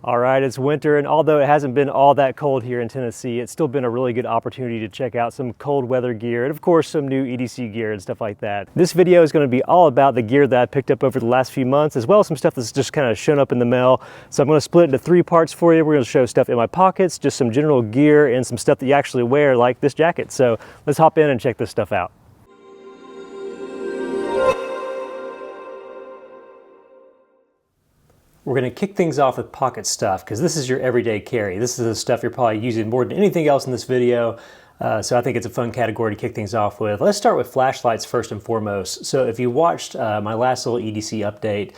All right, it's winter, and although it hasn't been all that cold here in Tennessee, it's still been a really good opportunity to check out some cold weather gear and of course some new EDC gear and stuff like that. This video is going to be all about the gear that I picked up over the last few months, as well as some stuff that's just kind of shown up in the mail. So I'm going to split it into 3 parts for you. We're going to show stuff in my pockets, just some general gear, and some stuff that you actually wear, like this jacket. So let's hop in and check this stuff out. We're going to kick things off with pocket stuff because this is your everyday carry. This is the stuff you're probably using more than anything else in this video. So I think it's a fun category to kick things off with. Let's start with flashlights first and foremost. So if you watched my last little EDC update,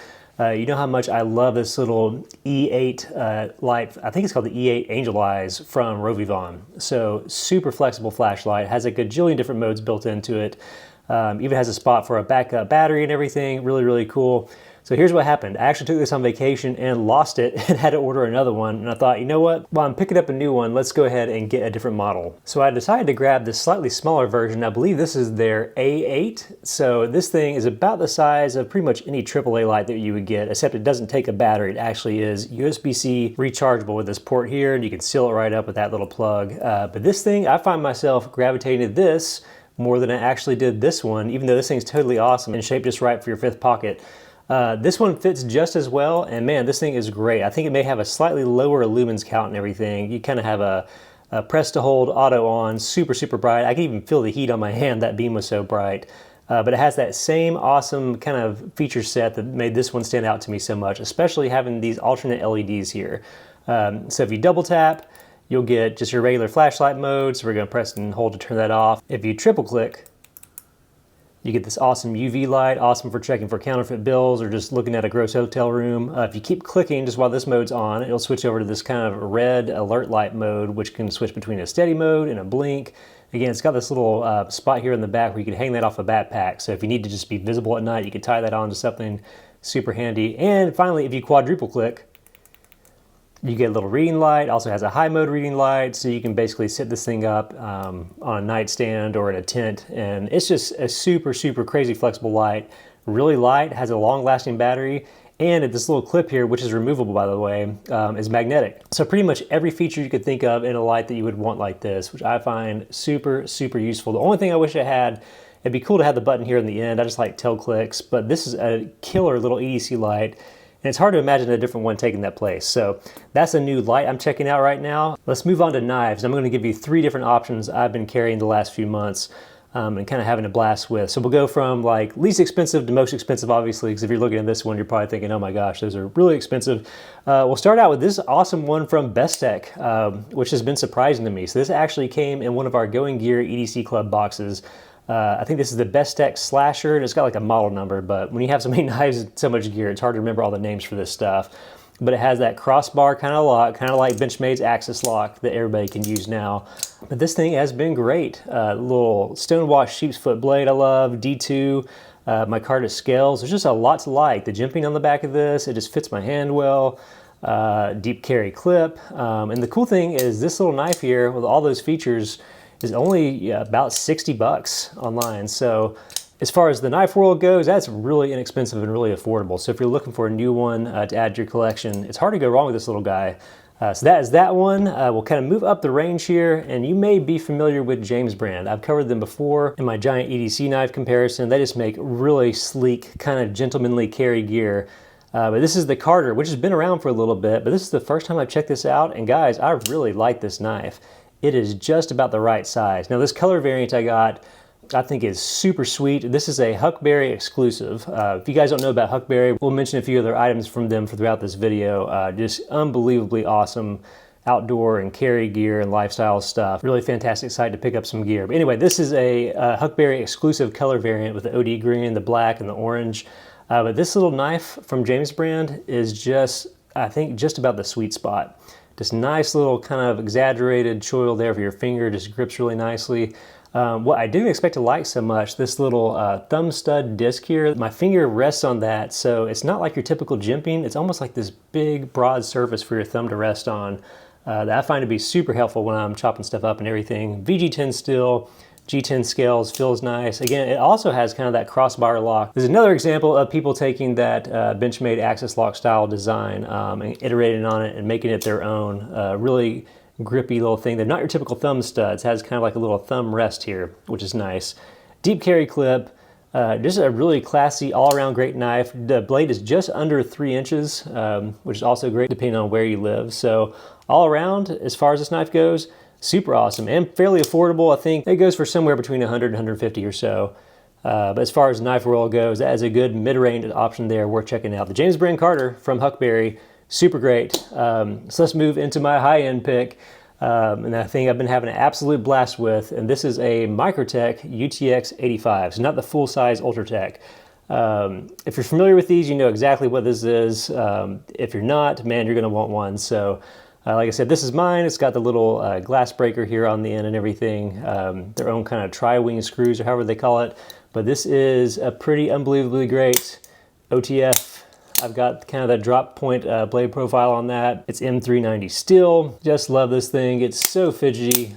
you know how much I love this little E8 light. I think it's called the E8 Angel Eyes from Rovivon. So super flexible flashlight, has a gajillion different modes built into it. Even has a spot for a backup battery and everything. Really, really cool. So here's what happened. I actually took this on vacation and lost it and had to order another one. And I thought, you know what? While I'm picking up a new one, let's go ahead and get a different model. So I decided to grab this slightly smaller version. I believe this is their A8. So this thing is about the size of pretty much any AAA light that you would get, except it doesn't take a battery. It actually is USB-C rechargeable with this port here, and you can seal it right up with that little plug. But this thing, I find myself gravitating to this more than I actually did this one, even though this thing's totally awesome and shaped just right for your 5th pocket. This one fits just as well, and man, this thing is great. I think it may have a slightly lower lumens count and everything. You kind of have a press to hold auto on, super, super bright. I can even feel the heat on my hand, that beam was so bright. But it has that same awesome kind of feature set that made this one stand out to me so much, especially having these alternate LEDs here. So if you double tap, you'll get just your regular flashlight mode, so we're going to press and hold to turn that off. If you triple click, you get this awesome UV light, awesome for checking for counterfeit bills or just looking at a gross hotel room. If you keep clicking just while this mode's on, it'll switch over to this kind of red alert light mode, which can switch between a steady mode and a blink. Again, it's got this little spot here in the back where you can hang that off a backpack. So if you need to just be visible at night, you can tie that on to something super handy. And finally, if you quadruple click, you get a little reading light. Also has a high mode reading light, so you can basically sit this thing up on a nightstand or in a tent, and it's just a super, super crazy flexible light. Really light, has a long lasting battery, and this little clip here, which is removable by the way, is magnetic. So pretty much every feature you could think of in a light that you would want like this, which I find super, super useful. The only thing I wish I had, it'd be cool to have the button here in the end. I just like tail clicks, but this is a killer little EDC light. And it's hard to imagine a different one taking that place. So that's a new light I'm checking out right now. Let's move on to knives. I'm going to give you 3 different options I've been carrying the last few months and kind of having a blast with. So we'll go from like least expensive to most expensive, obviously, because if you're looking at this one, you're probably thinking, oh my gosh, those are really expensive. We'll start out with this awesome one from Bestech, which has been surprising to me. So this actually came in one of our Going Gear EDC Club boxes. I think this is the Bestech Slasher, and it's got like a model number, but when you have so many knives and so much gear, it's hard to remember all the names for this stuff. But it has that crossbar kind of lock, kind of like Benchmade's Axis lock that everybody can use now. But this thing has been great. Little stonewashed sheep's foot blade I love, D2, micarta scales. There's just a lot to like. The jimping on the back of this, it just fits my hand well. Deep carry clip. And the cool thing is this little knife here with all those features is only about 60 bucks online. So as far as the knife world goes, that's really inexpensive and really affordable. So if you're looking for a new one to add to your collection, it's hard to go wrong with this little guy. So that is that one. We'll kind of move up the range here, and you may be familiar with James brand. I've covered them before in my giant EDC knife comparison. They just make really sleek, kind of gentlemanly carry gear. But this is the Carter, which has been around for a little bit, but this is the first time I've checked this out, and guys, I really like this knife. It is just about the right size. Now this color variant I got, I think is super sweet. This is a HUCKBERRY exclusive. If you guys don't know about HUCKBERRY, we'll mention a few other items from them throughout this video. Just unbelievably awesome outdoor and carry gear and lifestyle stuff. Really fantastic site to pick up some gear. But anyway, this is a HUCKBERRY exclusive color variant with the OD green, the black, and the orange. But this little knife from James brand is just, I think, just about the sweet spot. This nice little kind of exaggerated choil there for your finger, just grips really nicely. What I didn't expect to like so much, this little thumb stud disc here, my finger rests on that, so it's not like your typical jimping. It's almost like this big broad surface for your thumb to rest on that I find to be super helpful when I'm chopping stuff up and everything. VG10 steel, G10 scales, feels nice. Again, it also has kind of that crossbar lock. There's another example of people taking that Benchmade access lock style design and iterating on it and making it their own. Really grippy little thing. They're not your typical thumb studs. It has kind of like a little thumb rest here, which is nice. Deep carry clip. Just a really classy, all-around great knife. The blade is just under 3 inches, which is also great depending on where you live. So all around, as far as this knife goes, super awesome and fairly affordable. I think it goes for somewhere between 100 and 150 or so. But as far as knife roll goes, that is a good mid-range option there worth checking out. The James Brand Carter from Huckberry, super great. So let's move into my high-end pick. And I think I've been having an absolute blast with, and this is a Microtech UTX 85, so not the full-size Ultratech. If you're familiar with these, you know exactly what this is. If you're not, man, you're going to want one. So like I said, this is mine. It's got the little glass breaker here on the end and everything, their own kind of tri-wing screws or however they call it. But this is a pretty unbelievably great OTF. I've got kind of that drop point blade profile on that. It's M390 steel. Just love this thing. It's so fidgety.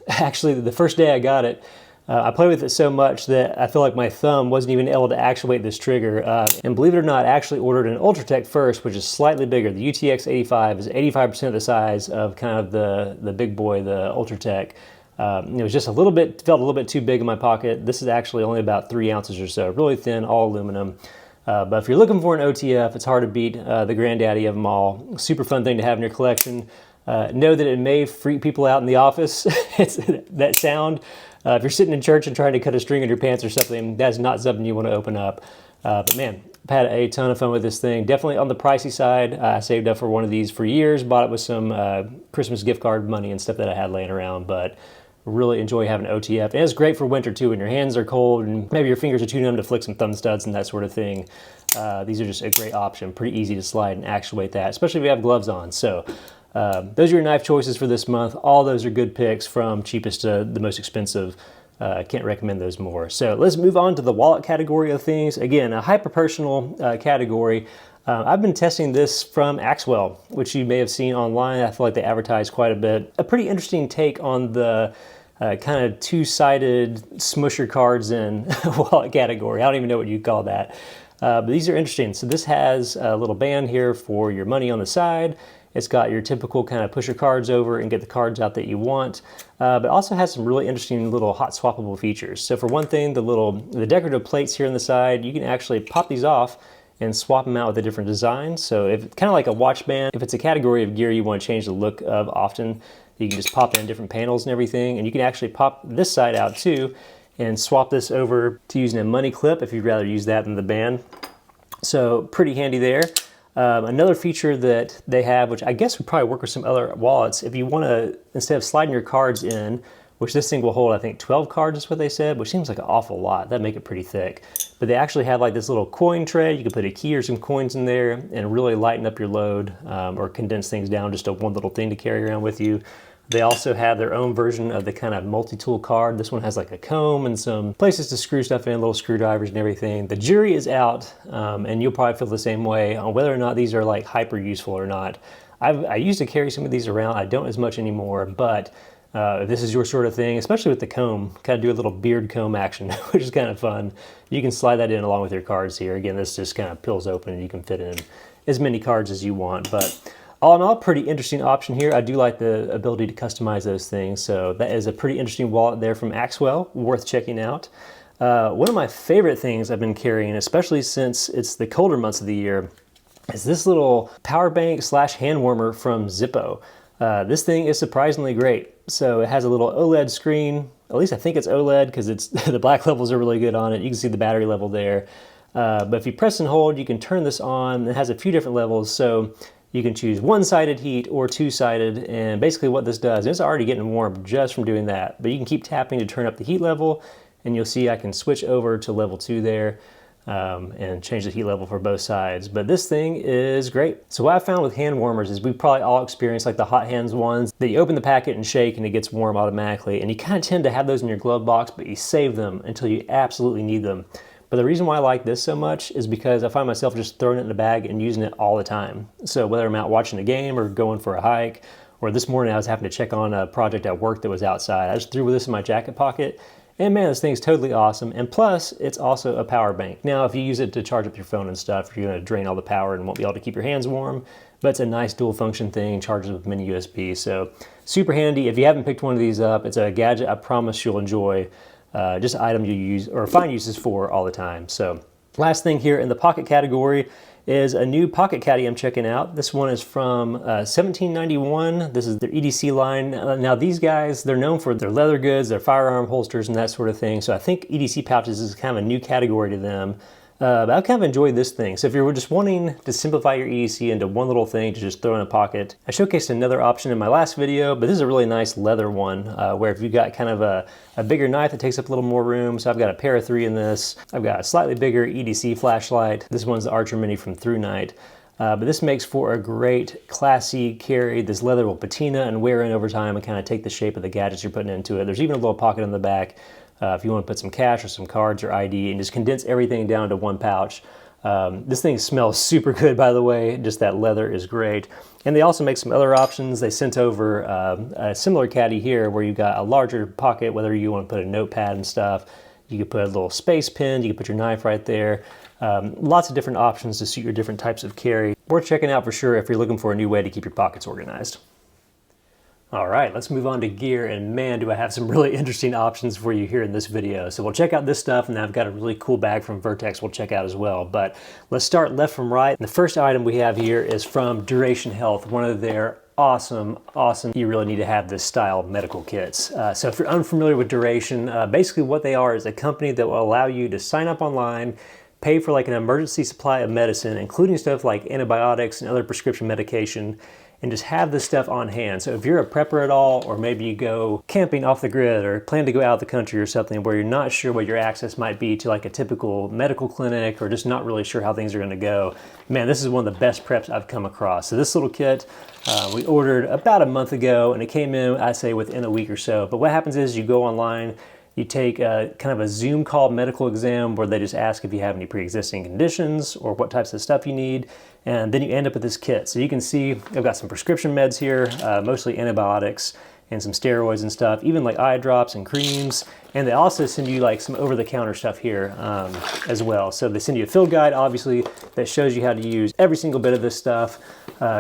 Actually, the first day I got it, I played with it so much that I feel like my thumb wasn't even able to actuate this trigger. And believe it or not, I actually ordered an Ultratech first, which is slightly bigger. The UTX 85 is 85% the size of kind of the big boy, the Ultratech. It was just a little bit, felt a little bit too big in my pocket. This is actually only about 3 ounces or so, really thin, all aluminum. But if you're looking for an OTF, it's hard to beat the granddaddy of them all. Super fun thing to have in your collection. Know that it may freak people out in the office. It's that sound. If you're sitting in church and trying to cut a string in your pants or something, that's not something you want to open up. But man, I've had a ton of fun with this thing. Definitely on the pricey side. I saved up for one of these for years. Bought it with some Christmas gift card money and stuff that I had laying around. But really enjoy having OTF. And it's great for winter too, when your hands are cold and maybe your fingers are too numb to flick some thumb studs and that sort of thing. These are just a great option. Pretty easy to slide and actuate that, especially if you have gloves on. So those are your knife choices for this month. All those are good picks from cheapest to the most expensive. Can't recommend those more. So let's move on to the wallet category of things. Again, a hyper-personal category. I've been testing this from Axwell, which you may have seen online. I feel like they advertise quite a bit. A pretty interesting take on the kind of two-sided smush your cards in wallet category. I don't even know what you'd call that. But these are interesting. So this has a little band here for your money on the side. It's got your typical kind of push your cards over and get the cards out that you want. But also has some really interesting little hot swappable features. So for one thing, the decorative plates here on the side, you can actually pop these off and swap them out with a different design. So if kind of like a watch band, if it's a category of gear you want to change the look of often, you can just pop in different panels and everything. And you can actually pop this side out too and swap this over to using a money clip if you'd rather use that than the band. So pretty handy there. Another feature that they have, which I guess would probably work with some other wallets, if you want to, instead of sliding your cards in, which this thing will hold, I think 12 cards is what they said, which seems like an awful lot. That'd make it pretty thick. But they actually have like this little coin tray. You can put a key or some coins in there and really lighten up your load or condense things down just to one little thing to carry around with you. They also have their own version of the kind of multi-tool card. This one has like a comb and some places to screw stuff in, little screwdrivers and everything. The jury is out, and you'll probably feel the same way on whether or not these are like hyper useful or not. I used to carry some of these around. I don't as much anymore, but if this is your sort of thing, especially with the comb, kind of do a little beard comb action, which is kind of fun. You can slide that in along with your cards here. Again, this just kind of peels open and you can fit in as many cards as you want. But all in all, pretty interesting option here. I do like the ability to customize those things. So that is a pretty interesting wallet there from Axwell, worth checking out. One of my favorite things I've been carrying, especially since it's the colder months of the year, is this little power bank / hand warmer from Zippo. This thing is surprisingly great. So it has a little OLED screen. At least I think it's OLED because it's the black levels are really good on it. You can see the battery level there. But if you press and hold, you can turn this on. It has a few different levels. So you can choose one-sided heat or two-sided. And basically what this does, it's already getting warm just from doing that. But you can keep tapping to turn up the heat level. And you'll see I can switch over to level 2 there. And change the heat level for both sides. But this thing is great. So what I found with hand warmers is we probably all experience like the hot hands ones that you open the packet and shake and it gets warm automatically. And you kind of tend to have those in your glove box, but you save them until you absolutely need them. But the reason why I like this so much is because I find myself just throwing it in the bag and using it all the time. So whether I'm out watching a game or going for a hike or this morning I was having to check on a project at work that was outside. I just threw this in my jacket pocket, and man, this thing's totally awesome. And plus, it's also a power bank. Now, if you use it to charge up your phone and stuff, you're gonna drain all the power and won't be able to keep your hands warm, but it's a nice dual function thing, charges with mini USB, so super handy. If you haven't picked one of these up, it's a gadget I promise you'll enjoy. Just an item you use or find uses for all the time. So last thing here in the pocket category is a new pocket caddy I'm checking out. This one is from 1791. This is their EDC line. Now these guys, they're known for their leather goods, their firearm holsters and that sort of thing. So I think EDC pouches is kind of a new category to them. But I've kind of enjoyed this thing. So if you're just wanting to simplify your EDC into one little thing to just throw in a pocket, I showcased another option in my last video, but this is a really nice leather one where if you've got kind of a bigger knife that takes up a little more room. So I've got a pair of 3 in this. I've got a slightly bigger EDC flashlight. This one's the Archer Mini from Through Night. But this makes for a great classy carry. This leather will patina and wear in over time and kind of take the shape of the gadgets you're putting into it. There's even a little pocket in the back if you want to put some cash or some cards or ID and just condense everything down to one pouch. This thing smells super good, by the way. Just that leather is great. And they also make some other options. They sent over a similar caddy here where you've got a larger pocket, whether you want to put a notepad and stuff. You could put a little space pen, you could put your knife right there. Lots of different options to suit your different types of carry. Worth checking out for sure if you're looking for a new way to keep your pockets organized. All right, let's move on to gear, and man, do I have some really interesting options for you here in this video. So we'll check out this stuff, and then I've got a really cool bag from Vertex we'll check out as well. But let's start left from right. And the first item we have here is from Duration Health, one of their awesome, you really need to have this style medical kits. So if you're unfamiliar with Duration, basically what they are is a company that will allow you to sign up online, pay for like an emergency supply of medicine, including stuff like antibiotics and other prescription medication, and just have this stuff on hand. So if you're a prepper at all, or maybe you go camping off the grid or plan to go out of the country or something where you're not sure what your access might be to like a typical medical clinic or just not really sure how things are gonna go, man, this is one of the best preps I've come across. So this little kit, we ordered about a month ago and it came in, I say within a week or so. But what happens is you go online, you take kind of a Zoom call medical exam where they just ask if you have any pre-existing conditions or what types of stuff you need, and then you end up with this kit. So you can see I've got some prescription meds here, mostly antibiotics and some steroids and stuff, even like eye drops and creams, and they also send you like some over-the-counter stuff here as well. So they send you a field guide, obviously, that shows you how to use every single bit of this stuff,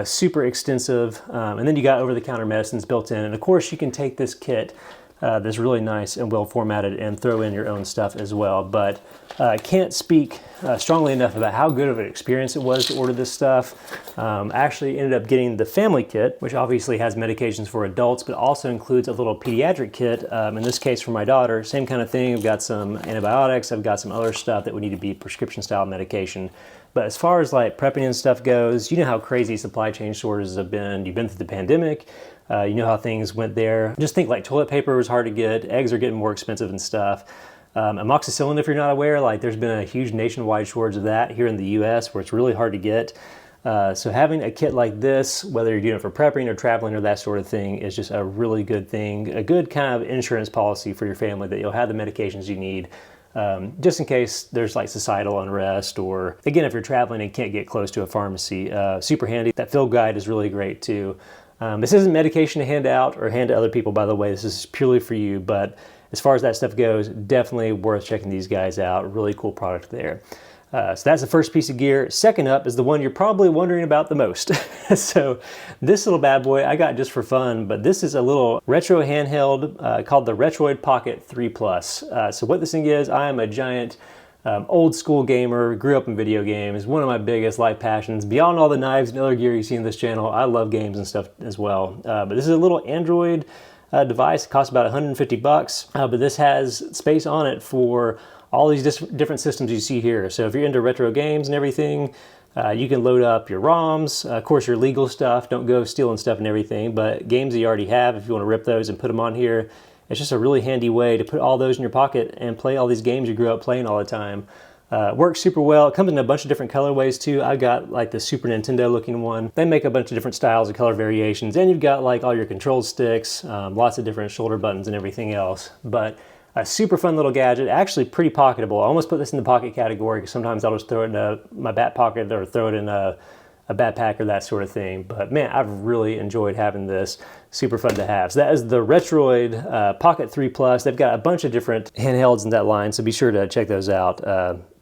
super extensive, and then you got over-the-counter medicines built in, and of course you can take this kit that's really nice and well formatted and throw in your own stuff as well. But I can't speak strongly enough about how good of an experience it was to order this stuff. I actually ended up getting the family kit, which obviously has medications for adults, but also includes a little pediatric kit. In this case for my daughter, same kind of thing. I've got some antibiotics, I've got some other stuff that would need to be prescription style medication. But as far as like prepping and stuff goes, you know how crazy supply chain shortages have been. You've been through the pandemic. You know how things went there. Just think like toilet paper was hard to get, eggs are getting more expensive and stuff. Amoxicillin, if you're not aware, like there's been a huge nationwide shortage of that here in the US where it's really hard to get. So having a kit like this, whether you're doing it for prepping or traveling or that sort of thing, is just a really good thing, a good kind of insurance policy for your family that you'll have the medications you need. Just in case there's like societal unrest, or again, if you're traveling and can't get close to a pharmacy, super handy. That field guide is really great too. This isn't medication to hand out or hand to other people, by the way. This is purely for you, but as far as that stuff goes, definitely worth checking these guys out. Really cool product there. So that's the first piece of gear. Second up is the one you're probably wondering about the most. So this little bad boy I got just for fun, but this is a little retro handheld called the Retroid Pocket 3 Plus. So what this thing is, I am a giant old school gamer, grew up in video games, one of my biggest life passions. Beyond all the knives and other gear you see in this channel, I love games and stuff as well. But this is a little Android device. It costs about 150 bucks, but this has space on it for all these different systems you see here. So if you're into retro games and everything, you can load up your ROMs, of course your legal stuff, don't go stealing stuff and everything, but games that you already have, if you want to rip those and put them on here, it's just a really handy way to put all those in your pocket and play all these games you grew up playing all the time. Works super well. It comes in a bunch of different colorways too. I've got like the Super Nintendo looking one. They make a bunch of different styles and color variations, and you've got like all your control sticks, lots of different shoulder buttons and everything else. But a super fun little gadget, actually pretty pocketable. I almost put this in the pocket category because sometimes I'll just throw it in my back pocket or throw it in a a backpack or that sort of thing. But man, I've really enjoyed having this. Super fun to have. So that is the Retroid Pocket 3 Plus. They've got a bunch of different handhelds in that line, so be sure to check those out.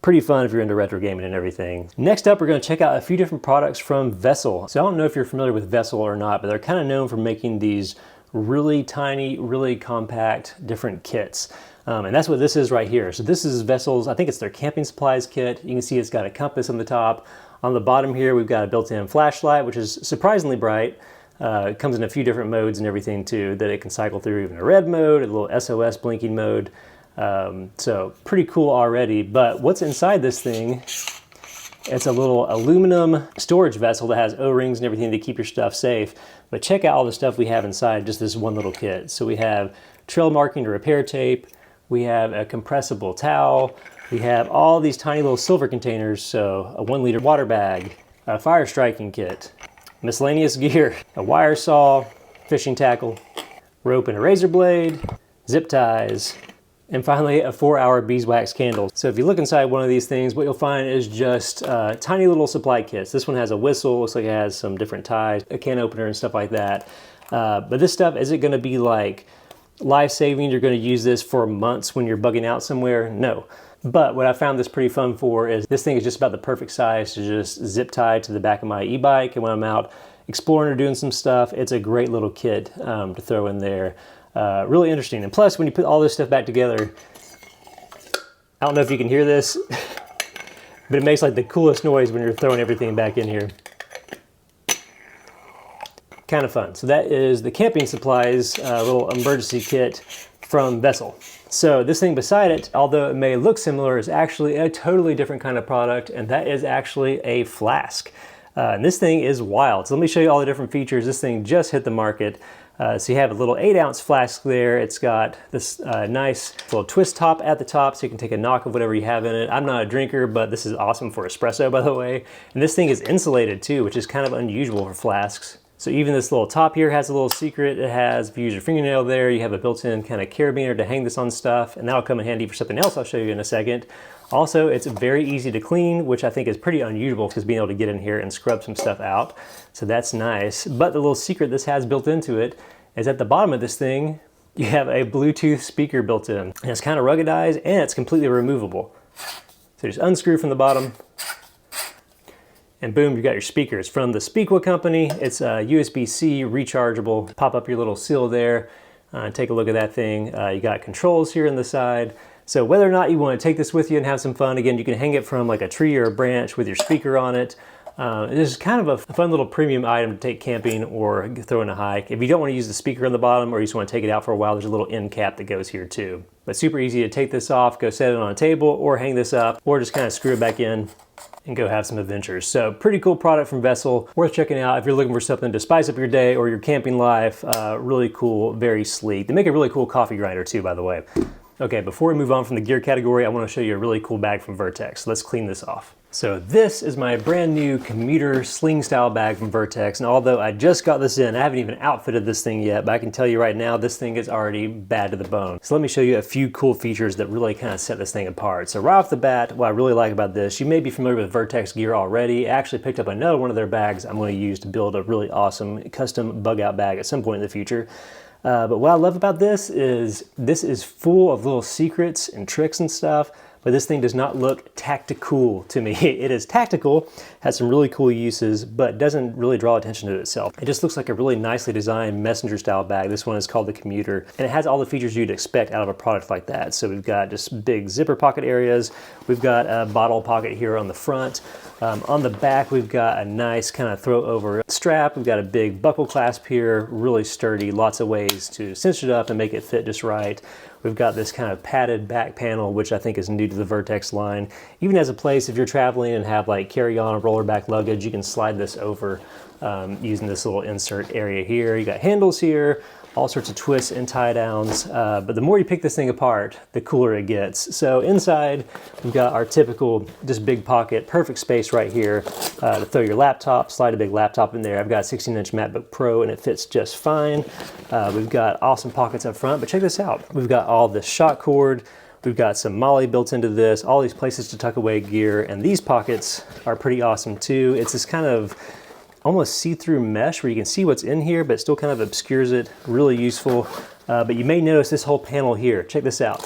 Pretty fun if you're into retro gaming and everything. Next up, we're going to check out a few different products from Vessel. So I don't know if you're familiar with Vessel or not, but they're kind of known for making these really tiny, really compact, different kits. And that's what this is right here. So this is Vessel's, I think it's their camping supplies kit. You can see it's got a compass on the top. On the bottom here, we've got a built-in flashlight, which is surprisingly bright. It comes in a few different modes and everything too, that it can cycle through, even a red mode, a little SOS blinking mode. So pretty cool already. But what's inside this thing, it's a little aluminum storage vessel that has O-rings and everything to keep your stuff safe. But check out all the stuff we have inside just this one little kit. So we have trail marking to repair tape. We have a compressible towel. We have all these tiny little silver containers. So a 1 liter water bag, a fire striking kit, miscellaneous gear, a wire saw, fishing tackle, rope and a razor blade, zip ties, and finally a 4-hour beeswax candle. So if you look inside one of these things, what you'll find is just tiny little supply kits. This one has a whistle, looks like it has some different ties, a can opener and stuff like that. But this stuff, is it gonna be like life-saving? You're gonna use this for months when you're bugging out somewhere? No. But what I found this pretty fun for is this thing is just about the perfect size to just zip tie to the back of my e-bike, and when I'm out exploring or doing some stuff, it's a great little kit to throw in there. Really interesting. And plus, when you put all this stuff back together, I don't know if you can hear this, but it makes like the coolest noise when you're throwing everything back in here. Kind of fun. So that is the camping supplies little emergency kit from Vessel. So this thing beside it, although it may look similar, is actually a totally different kind of product, and that is actually a flask. And this thing is wild. So let me show you all the different features. This thing just hit the market. So you have a little 8-ounce flask there. It's got this nice little twist top at the top, so you can take a knock of whatever you have in it. I'm not a drinker, but this is awesome for espresso, by the way. And this thing is insulated too, which is kind of unusual for flasks. So even this little top here has a little secret. It has, if you use your fingernail there, you have a built-in kind of carabiner to hang this on stuff, and that'll come in handy for something else I'll show you in a second. Also, it's very easy to clean, which I think is pretty unusual because being able to get in here and scrub some stuff out. So that's nice. But the little secret this has built into it is at the bottom of this thing, you have a Bluetooth speaker built in. And it's kind of ruggedized and it's completely removable. So just unscrew from the bottom, and boom, you got your speakers. From the Speakwa company, it's USB-C rechargeable. Pop up your little seal there, take a look at that thing. You got controls here on the side. So whether or not you want to take this with you and have some fun, again, you can hang it from like a tree or a branch with your speaker on it. This is kind of a fun little premium item to take camping or throw in a hike. If you don't want to use the speaker on the bottom or you just want to take it out for a while, there's a little end cap that goes here too. But super easy to take this off, go set it on a table or hang this up, or just kind of screw it back in and go have some adventures. So pretty cool product from Vessel, worth checking out if you're looking for something to spice up your day or your camping life. Really cool, very sleek. They make a really cool coffee grinder too, by the way. Okay, before we move on from the gear category, I want to show you a really cool bag from Vertex. Let's clean this off. So this is my brand new commuter sling style bag from Vertex, and although I just got this in, I haven't even outfitted this thing yet, but I can tell you right now, this thing is already bad to the bone. So let me show you a few cool features that really kind of set this thing apart. So right off the bat, what I really like about this, you may be familiar with Vertex gear already. I actually picked up another one of their bags I'm going to use to build a really awesome custom bug out bag at some point in the future. But what I love about this is full of little secrets and tricks and stuff, but this thing does not look tactical to me. It is tactical, has some really cool uses, but doesn't really draw attention to itself. It just looks like a really nicely designed messenger style bag. This one is called the Commuter, and it has all the features you'd expect out of a product like that. So we've got just big zipper pocket areas. We've got a bottle pocket here on the front. On the back, we've got a nice kind of throw over strap. We've got a big buckle clasp here, really sturdy, lots of ways to cinch it up and make it fit just right. We've got this kind of padded back panel, which I think is new to the Vertex line. Even as a place, if you're traveling and have like carry-on or roller back luggage, you can slide this over using this little insert area here. You got handles here, all sorts of twists and tie downs. But the more you pick this thing apart, the cooler it gets. So inside, we've got our typical just big pocket, perfect space right here to throw your laptop, slide a big laptop in there. I've got a 16-inch MacBook Pro and it fits just fine. We've got awesome pockets up front, but check this out. We've got all this shock cord. We've got some MOLLE built into this, all these places to tuck away gear, and these pockets are pretty awesome too. It's this kind of almost see-through mesh where you can see what's in here, but it still kind of obscures it. Really useful. But you may notice this whole panel here. Check this out.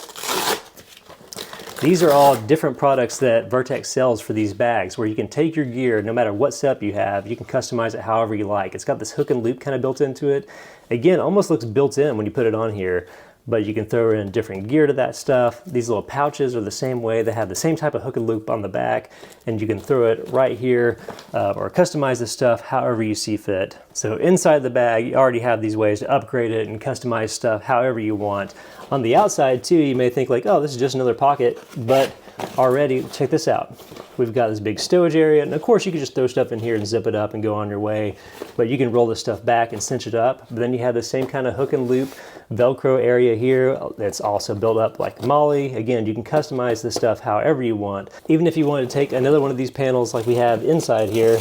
These are all different products that Vertex sells for these bags, where you can take your gear, no matter what setup you have, you can customize it however you like. It's got this hook and loop kind of built into it. Again, almost looks built in when you put it on here, but you can throw in different gear to that stuff. These little pouches are the same way. They have the same type of hook and loop on the back, and you can throw it right here or customize the stuff however you see fit. So inside the bag, you already have these ways to upgrade it and customize stuff however you want. On the outside too, you may think like, oh, this is just another pocket, but already, check this out. We've got this big stowage area, and of course you can just throw stuff in here and zip it up and go on your way, but you can roll this stuff back and cinch it up. But then you have the same kind of hook and loop Velcro area here that's also built up like Molly. Again, you can customize this stuff however you want. Even if you want to take another one of these panels like we have inside here,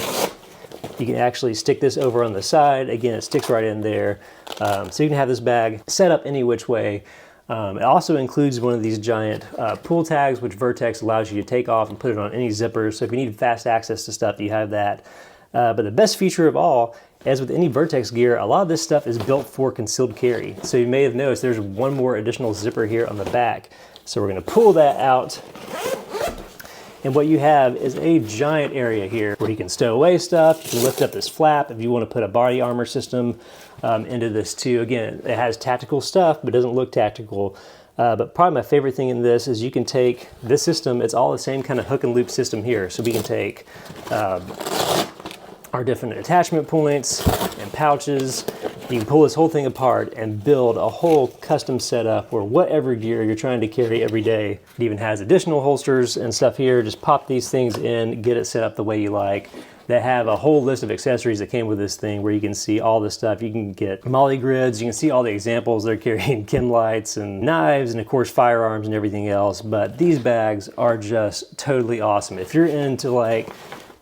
you can actually stick this over on the side. Again, it sticks right in there. So you can have this bag set up any which way. It also includes one of these giant pull tags, which Vertex allows you to take off and put it on any zipper. So if you need fast access to stuff, you have that. But the best feature of all, as with any Vertex gear, a lot of this stuff is built for concealed carry. So you may have noticed there's one more additional zipper here on the back. So we're going to pull that out. And what you have is a giant area here where you can stow away stuff. You can lift up this flap if you want to put a body armor system into this too. Again, it has tactical stuff, but doesn't look tactical. But probably my favorite thing in this is you can take this system. It's all the same kind of hook and loop system here. So we can take our different attachment points and pouches. You can pull this whole thing apart and build a whole custom setup for whatever gear you're trying to carry every day. It even has additional holsters and stuff here. Just pop these things in, get it set up the way you like. They have a whole list of accessories that came with this thing where you can see all the stuff. You can get Molly grids, you can see all the examples. They're carrying chem lights and knives and of course firearms and everything else. But these bags are just totally awesome. If you're into like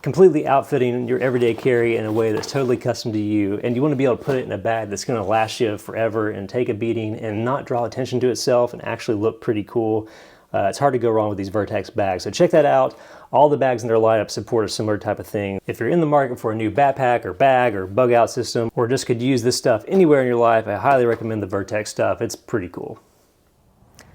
completely outfitting your everyday carry in a way that's totally custom to you, and you want to be able to put it in a bag that's going to last you forever and take a beating and not draw attention to itself and actually look pretty cool. It's hard to go wrong with these Vertex bags. So check that out. All the bags in their lineup support a similar type of thing. If you're in the market for a new backpack or bag or bug out system, or just could use this stuff anywhere in your life, I highly recommend the Vertex stuff. It's pretty cool.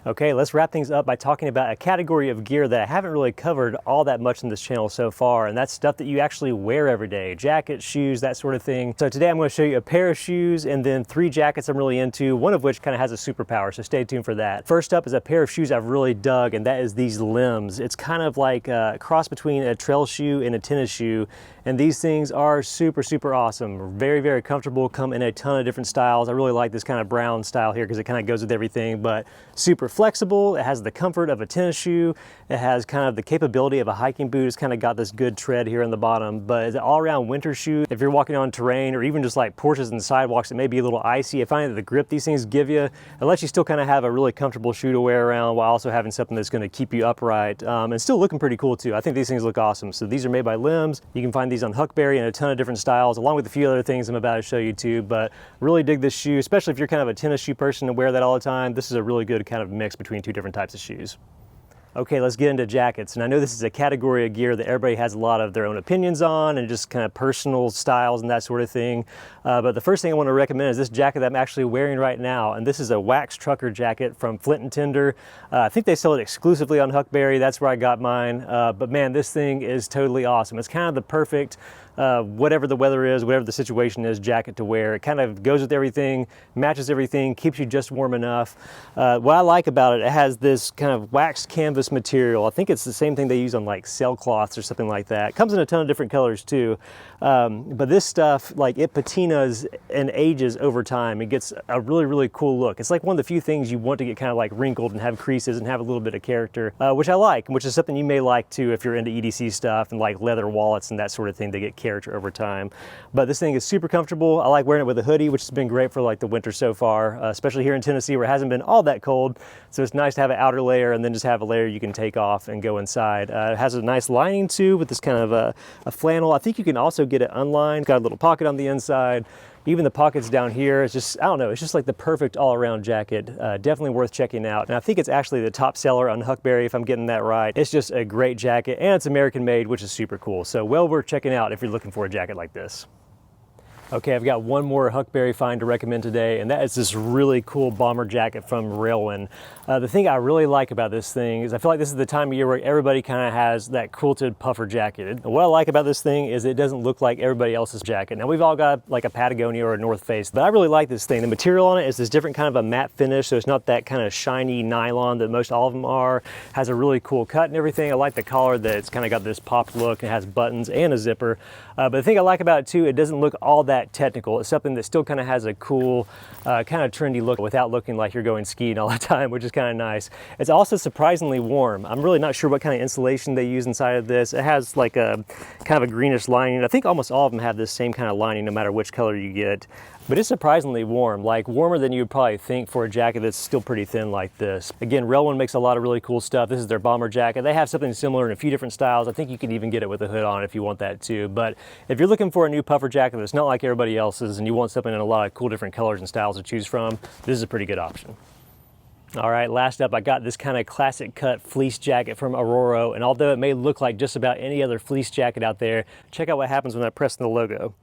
Okay, let's wrap things up by talking about a category of gear that I haven't really covered all that much in this channel so far, and that's stuff that you actually wear every day. Jackets, shoes, that sort of thing. So today I'm going to show you a pair of shoes and then 3 jackets I'm really into, one of which kind of has a superpower, so stay tuned for that. First up is a pair of shoes I've really dug, and that is these limbs. It's kind of like a cross between a trail shoe and a tennis shoe, and these things are super, super awesome. Very, very comfortable, come in a ton of different styles. I really like this kind of brown style here because it kind of goes with everything, but super flexible. It has the comfort of a tennis shoe. It has kind of the capability of a hiking boot. It's kind of got this good tread here in the bottom, but it's an all-around winter shoe. If you're walking on terrain or even just like porches and sidewalks that may be a little icy, I find that the grip these things give you, it lets you still kind of have a really comfortable shoe to wear around while also having something that's going to keep you upright and still looking pretty cool too. I think these things look awesome. So these are made by Limbs. You can find these on HUCKBERRY in a ton of different styles, along with a few other things I'm about to show you too, but really dig this shoe, especially if you're kind of a tennis shoe person and wear that all the time. This is a really good kind of mix between 2 different types of shoes. Okay, let's get into jackets. And I know this is a category of gear that everybody has a lot of their own opinions on and just kind of personal styles and that sort of thing. But the first thing I want to recommend is this jacket that I'm actually wearing right now. And this is a wax trucker jacket from Flint & Tinder. I think they sell it exclusively on HUCKBERRY. That's where I got mine. But man, this thing is totally awesome. It's kind of the perfect whatever the weather is, whatever the situation is, jacket to wear. It kind of goes with everything, matches everything, keeps you just warm enough. What I like about it, it has this kind of waxed canvas material. I think it's the same thing they use on like sailcloths or something like that. It comes in a ton of different colors too. But this stuff, like it patinas and ages over time. It gets a really, really cool look. It's like one of the few things you want to get kind of like wrinkled and have creases and have a little bit of character, which I like, which is something you may like too if you're into EDC stuff and like leather wallets and that sort of thing. They get character over time. But this thing is super comfortable. I like wearing it with a hoodie, which has been great for like the winter so far, especially here in Tennessee where it hasn't been all that cold. So it's nice to have an outer layer and then just have a layer you can take off and go inside. It has a nice lining too with this kind of a flannel. I think you can also get it unlined. It's got a little pocket on the inside. Even the pockets down here, it's just, I don't know, it's just like the perfect all-around jacket. Definitely worth checking out. And I think it's actually the top seller on HUCKBERRY, if I'm getting that right. It's just a great jacket, and it's American made, which is super cool. So well worth checking out if you're looking for a jacket like this. Okay, I've got one more Huckberry find to recommend today, and that is this really cool bomber jacket from Railwind. The thing I really like about this thing is I feel like this is the time of year where everybody kind of has that quilted puffer jacket. And what I like about this thing is it doesn't look like everybody else's jacket. Now we've all got like a Patagonia or a North Face, but I really like this thing. The material on it is this different kind of a matte finish, so it's not that kind of shiny nylon that most all of them are. Has a really cool cut and everything. I like the collar that it's kind of got this popped look. It has buttons and a zipper. But the thing I like about it too, it doesn't look all that technical. It's something that still kind of has a cool, kind of trendy look without looking like you're going skiing all the time, which is kind of nice. It's also surprisingly warm. I'm really not sure what kind of insulation they use inside of this. It has like a kind of a greenish lining. I think almost all of them have this same kind of lining no matter which color you get. But it's surprisingly warm, like warmer than you would probably think for a jacket that's still pretty thin like this. Again, Railwind makes a lot of really cool stuff. This is their bomber jacket. They have something similar in a few different styles. I think you can even get it with a hood on if you want that too. But if you're looking for a new puffer jacket that's not like everybody else's and you want something in a lot of cool different colors and styles to choose from, this is a pretty good option. All right, last up, I got this kind of classic cut fleece jacket from Aurora, and although it may look like just about any other fleece jacket out there, check out what happens when I press the logo.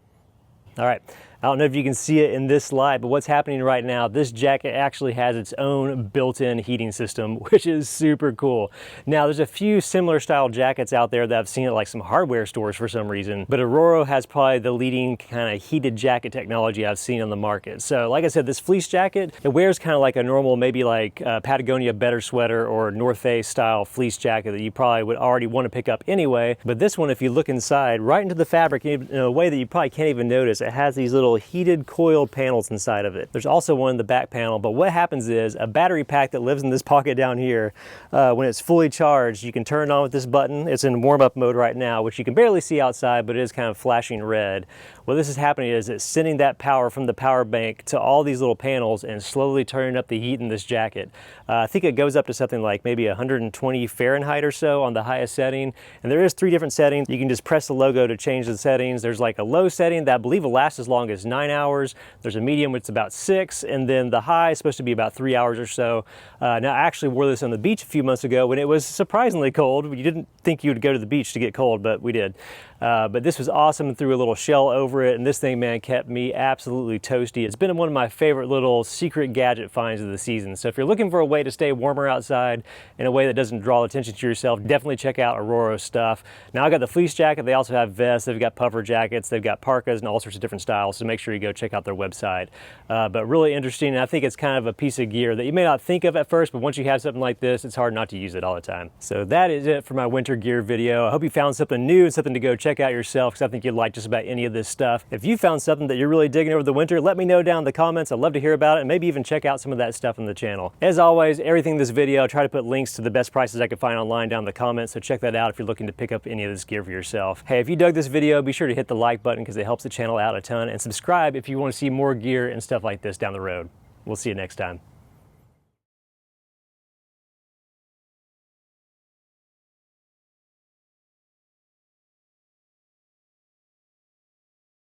All right, I don't know if you can see it in this light, but what's happening right now, this jacket actually has its own built-in heating system, which is super cool. Now, there's a few similar style jackets out there that I've seen at like some hardware stores for some reason, but Aurora has probably the leading kind of heated jacket technology I've seen on the market. So like I said, this fleece jacket, it wears kind of like a normal, maybe like Patagonia Better sweater or North Face style fleece jacket that you probably would already want to pick up anyway. But this one, if you look inside, right into the fabric in a way that you probably can't even notice, it has these little heated coiled panels inside of it. There's also one in the back panel, but what happens is a battery pack that lives in this pocket down here, when it's fully charged, you can turn it on with this button. It's in warm-up mode right now, which you can barely see outside, but it is kind of flashing red. What this is happening is it's sending that power from the power bank to all these little panels and slowly turning up the heat in this jacket. I think it goes up to something like maybe 120 Fahrenheit or so on the highest setting. And there is 3 different settings. You can just press the logo to change the settings. There's like a low setting that I believe will last as long as 9 hours. There's a medium, which is about 6. And then the high is supposed to be about 3 hours or so. Now, I actually wore this on the beach a few months ago when it was surprisingly cold. You didn't think you would go to the beach to get cold, but we did. But this was awesome and threw a little shell over it, and this thing, man, kept me absolutely toasty. It's been one of my favorite little secret gadget finds of the season. So if you're looking for a way to stay warmer outside in a way that doesn't draw attention to yourself, definitely check out Aurora's stuff. Now I got the fleece jacket. They also have vests. They've got puffer jackets. They've got parkas and all sorts of different styles. So make sure you go check out their website. But really interesting, and I think it's kind of a piece of gear that you may not think of at first, but once you have something like this, it's hard not to use it all the time. So that is it for my winter gear video. I hope you found something new and something to go check out yourself, because I think you'd like just about any of this stuff. If you found something that you're really digging over the winter, let me know down in the comments. I'd love to hear about it, and maybe even check out some of that stuff on the channel. As always, everything in this video, I try to put links to the best prices I could find online down in the comments, so check that out if you're looking to pick up any of this gear for yourself. Hey, if you dug this video, be sure to hit the like button because it helps the channel out a ton, and subscribe if you want to see more gear and stuff like this down the road. We'll see you next time.